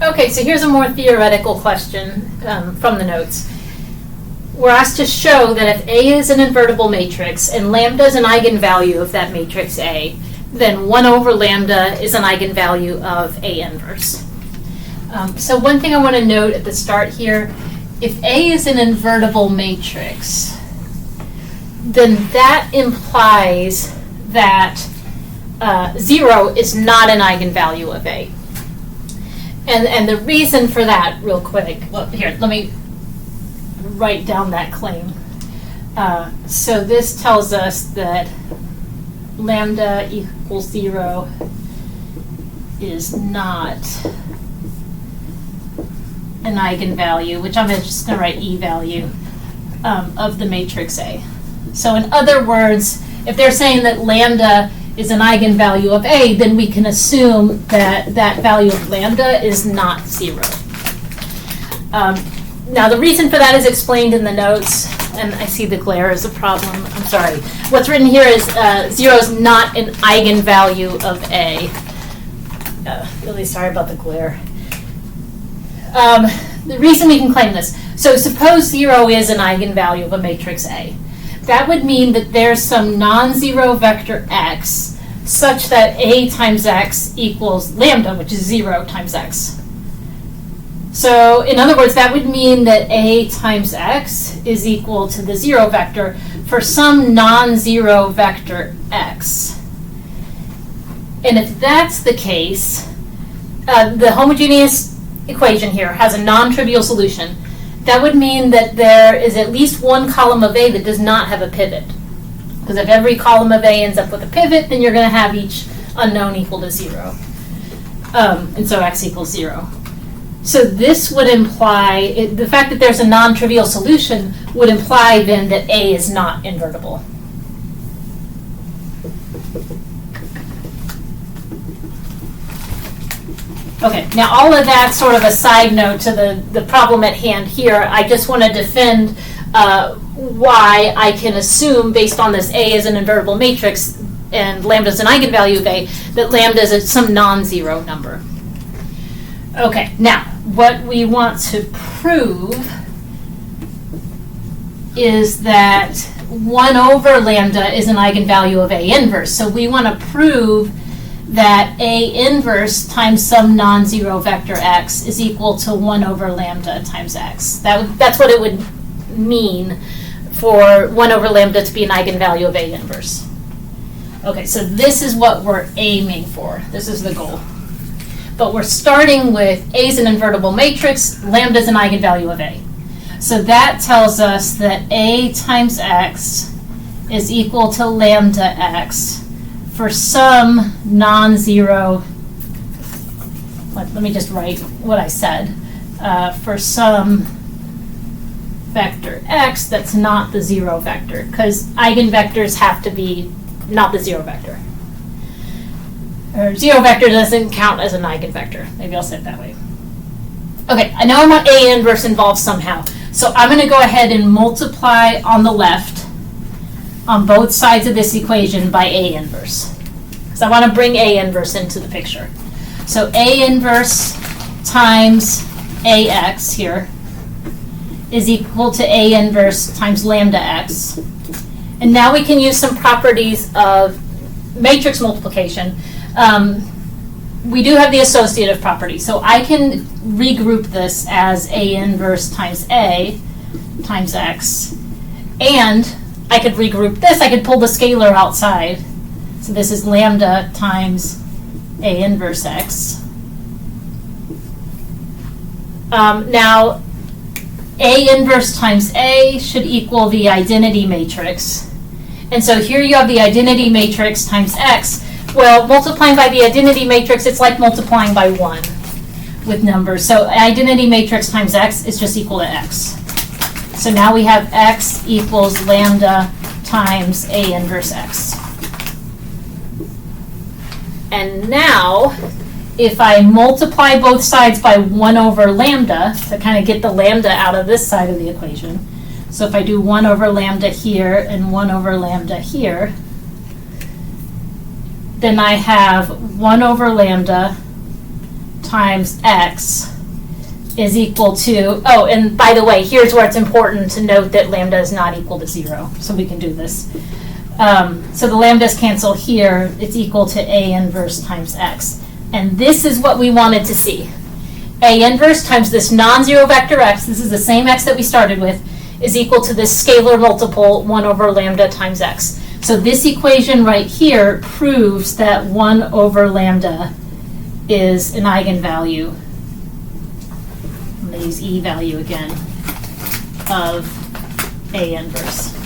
Okay, so here's a more theoretical question from the notes. We're asked to show that if A is an invertible matrix and lambda is an eigenvalue of that matrix A, then 1 over lambda is an eigenvalue of A inverse. So one thing I want to note at the start here, if A is an invertible matrix, then that implies that 0 is not an eigenvalue of A. And the reason for that, real quick, well, here, let me write down that claim. So this tells us that lambda equals 0 is not an eigenvalue, which I'm just going to write E value, of the matrix A. So in other words, if they're saying that lambda is an eigenvalue of A, then we can assume that that value of lambda is not 0. Now the reason for that is explained in the notes, and I see the glare is a problem. I'm sorry. What's written here is 0 is not an eigenvalue of A. Really sorry about the glare. The reason we can claim this, so suppose 0 is an eigenvalue of a matrix A. That would mean that there's some non-zero vector x such that A times x equals lambda, which is 0 times x. So in other words, that would mean that A times x is equal to the 0 vector for some non-zero vector x. And if that's the case, the homogeneous equation here has a non-trivial solution. That would mean that there is at least one column of A that does not have a pivot. Because if every column of A ends up with a pivot, then you're going to have each unknown equal to 0. And so x equals 0. So this would imply, the fact that there's a non-trivial solution would imply then that A is not invertible. Okay, now all of that's sort of a side note to the problem at hand here. I just want to defend why I can assume, based on this A is an invertible matrix and lambda is an eigenvalue of A, that lambda is some non-zero number. Okay, now what we want to prove is that 1 over lambda is an eigenvalue of A inverse. So we want to prove that A inverse times some non-zero vector x is equal to 1 over lambda times x. That's what it would mean for 1 over lambda to be an eigenvalue of A inverse. Okay, so this is what we're aiming for. This is the goal. But we're starting with A is an invertible matrix, lambda is an eigenvalue of A. So that tells us that A times x is equal to lambda x for some non-zero, let me just write what I said, for some vector x that's not the 0 vector, because eigenvectors have to be not the 0 vector. Or 0 vector doesn't count as an eigenvector. Maybe I'll say it that way. Okay, I know I want A inverse involved somehow. So I'm going to go ahead and multiply on the left on both sides of this equation by A inverse. Because I want to bring A inverse into the picture. So A inverse times AX here is equal to A inverse times lambda x. And now we can use some properties of matrix multiplication. We do have the associative property. So I can regroup this as A inverse times A times x. And I could regroup this. I could pull the scalar outside. So this is lambda times A inverse x. Now, A inverse times A should equal the identity matrix. And so here you have the identity matrix times x. Well, multiplying by the identity matrix, it's like multiplying by 1 with numbers. So identity matrix times x is just equal to x. So now we have x equals lambda times A inverse x. And now, if I multiply both sides by 1 over lambda, to kind of get the lambda out of this side of the equation, so if I do 1 over lambda here and 1 over lambda here, then I have 1 over lambda times x is equal to, oh, and by the way, here's where it's important to note that lambda is not equal to 0, so we can do this. So the lambdas cancel here, it's equal to A inverse times x. And this is what we wanted to see. A inverse times this non-zero vector x, this is the same x that we started with, is equal to this scalar multiple 1 over lambda times x. So this equation right here proves that 1 over lambda is an eigenvalue. I'm going to use E value again of A inverse.